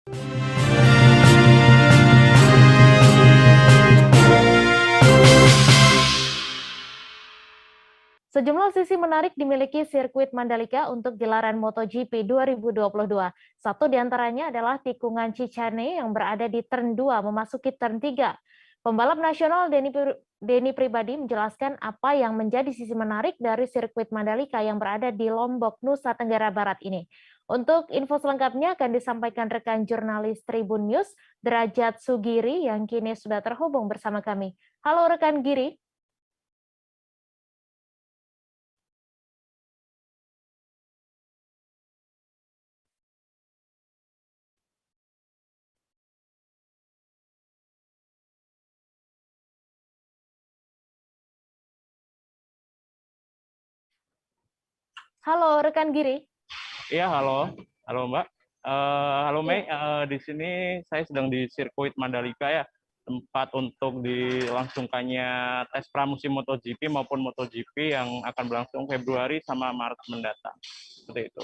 Sejumlah sisi menarik dimiliki sirkuit Mandalika untuk gelaran MotoGP 2022. Satu diantaranya adalah tikungan Cicane yang berada di turn 2 memasuki turn 3. Pembalap nasional Denny Pribadi menjelaskan apa yang menjadi sisi menarik dari sirkuit Mandalika yang berada di Lombok, Nusa Tenggara Barat ini. Untuk info selengkapnya akan disampaikan rekan jurnalis Tribun News, Derajat Sugiri, yang kini sudah terhubung bersama kami. Halo rekan Giri. Halo rekan Giri. Iya, halo. Halo, Mbak. Halo, Mei. Iya. Di sini saya sedang di sirkuit Mandalika ya, tempat untuk dilangsungkannya tes pramusim MotoGP maupun MotoGP yang akan berlangsung Februari sama Maret mendatang. Seperti itu.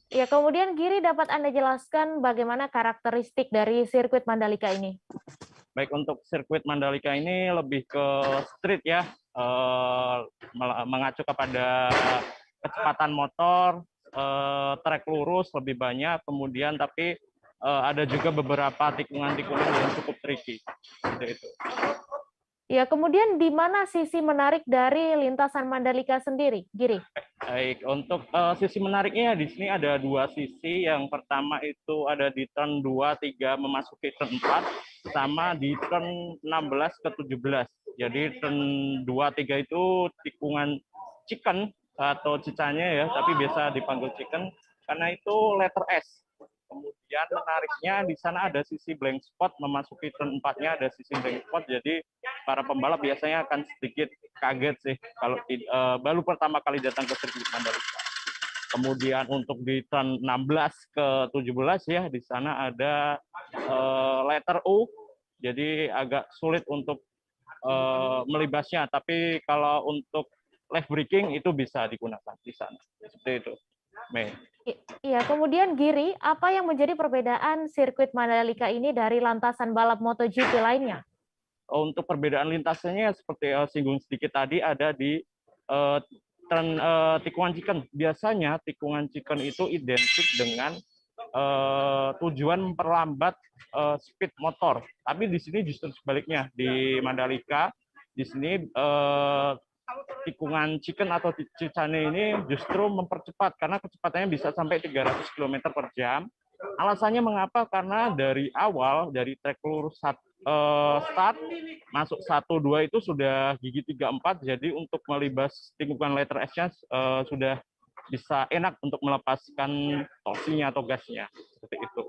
Ya, kemudian Giri dapat Anda jelaskan bagaimana karakteristik dari sirkuit Mandalika ini? Baik, untuk sirkuit Mandalika ini lebih ke street ya, mengacu kepada kecepatan motor, trek lurus lebih banyak, kemudian tapi ada juga beberapa tikungan-tikungan yang cukup tricky. Seperti itu. Ya, kemudian di mana sisi menarik dari lintasan Mandalika sendiri, Giri? Baik, untuk sisi menariknya di sini ada dua sisi. Yang pertama itu ada di turn 2, 3 memasuki turn 4, sama di turn 16 ke 17. Jadi turn 2, 3 itu tikungan chicken atau cicanya ya, tapi biasa dipanggil chicken karena itu letter S. Kemudian menariknya di sana ada sisi blank spot, memasuki turn 4-nya ada sisi blank spot, jadi para pembalap biasanya akan sedikit kaget sih kalau baru pertama kali datang ke sirkuit Mandalika. Kemudian untuk di turn 16 ke 17 ya, di sana ada letter U, jadi agak sulit untuk melibasnya, tapi kalau untuk left braking itu bisa digunakan di sana. Seperti itu, Mei. Iya, kemudian Giri, apa yang menjadi perbedaan sirkuit Mandalika ini dari lantasan balap MotoGP lainnya? Untuk perbedaan lintasannya seperti singgung sedikit tadi ada di tikungan chicken. Biasanya tikungan chicken itu identik dengan tujuan memperlambat speed motor. Tapi di sini justru sebaliknya. Di Mandalika, di sini tikungan chicken atau Cicane ini justru mempercepat karena kecepatannya bisa sampai 300 km per jam. Alasannya mengapa? Karena dari awal, dari trek lurus start, masuk 1-2 itu sudah gigi 3-4, jadi untuk melibas tikungan letter S-nya sudah bisa enak untuk melepaskan torsinya atau gasnya. Seperti itu.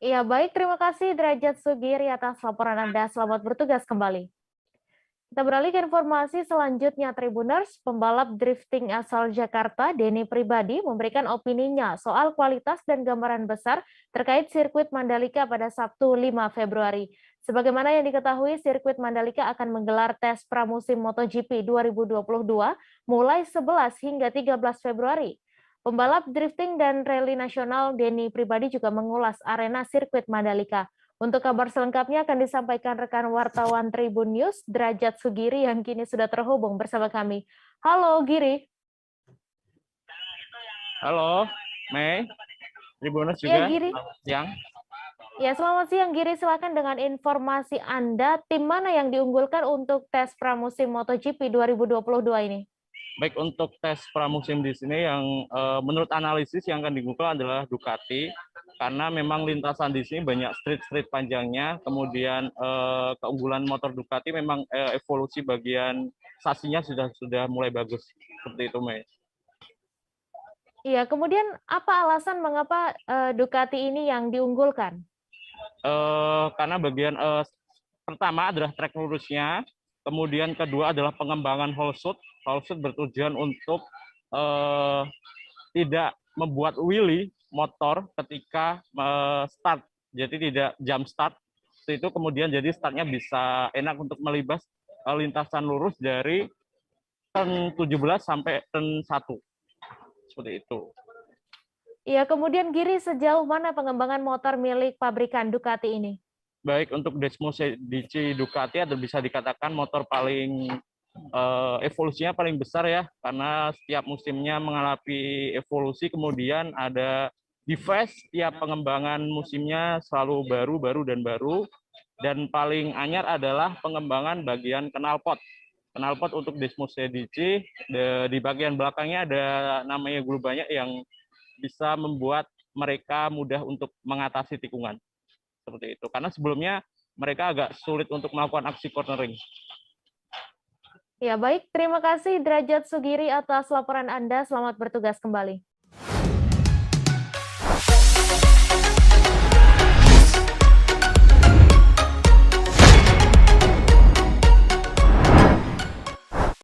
Iya, baik. Terima kasih Derajat Sugiri atas laporan Anda. Selamat bertugas kembali. Kita beralih ke informasi selanjutnya, Tribuners. Pembalap drifting asal Jakarta, Denny Pribadi, memberikan opininya soal kualitas dan gambaran besar terkait sirkuit Mandalika pada Sabtu 5 Februari. Sebagaimana yang diketahui, sirkuit Mandalika akan menggelar tes pramusim MotoGP 2022 mulai 11 hingga 13 Februari. Pembalap drifting dan rally nasional Denny Pribadi juga mengulas arena sirkuit Mandalika. Untuk kabar selengkapnya akan disampaikan rekan wartawan Tribun News, Derajat Sugiri, yang kini sudah terhubung bersama kami. Halo, Giri. Halo, Mei. Tribuners Ya, juga. Giri. Siang. Ya, selamat siang, Giri. Silakan dengan informasi Anda, tim mana yang diunggulkan untuk tes pramusim MotoGP 2022 ini? Baik, untuk tes pramusim di sini yang menurut analisis yang akan digunakan adalah Ducati, karena memang lintasan di sini banyak street panjangnya, kemudian keunggulan motor Ducati memang evolusi bagian sasinya sudah mulai bagus, seperti itu, Mei. Iya, kemudian apa alasan mengapa Ducati ini yang diunggulkan? Karena bagian pertama adalah trek lurusnya, kemudian kedua adalah pengembangan whole shoot. Whole shoot bertujuan untuk tidak membuat wheelie motor ketika start, jadi tidak jump start. Itu kemudian jadi startnya bisa enak untuk melibas lintasan lurus dari turn 17 sampai turn 1. Seperti itu. Ya, kemudian Giri, sejauh mana pengembangan motor milik pabrikan Ducati ini? Baik untuk Desmo Sedici Ducati atau bisa dikatakan motor paling evolusinya paling besar ya, karena setiap musimnya mengalami evolusi, kemudian ada device tiap pengembangan musimnya selalu baru dan paling anyar adalah pengembangan bagian knalpot untuk Desmo Sedici. Di bagian belakangnya ada namanya gulu banyak yang bisa membuat mereka mudah untuk mengatasi tikungan seperti itu, karena sebelumnya mereka agak sulit untuk melakukan aksi cornering. Ya, baik. Terima kasih Derajat Sugiri atas laporan Anda. Selamat bertugas kembali.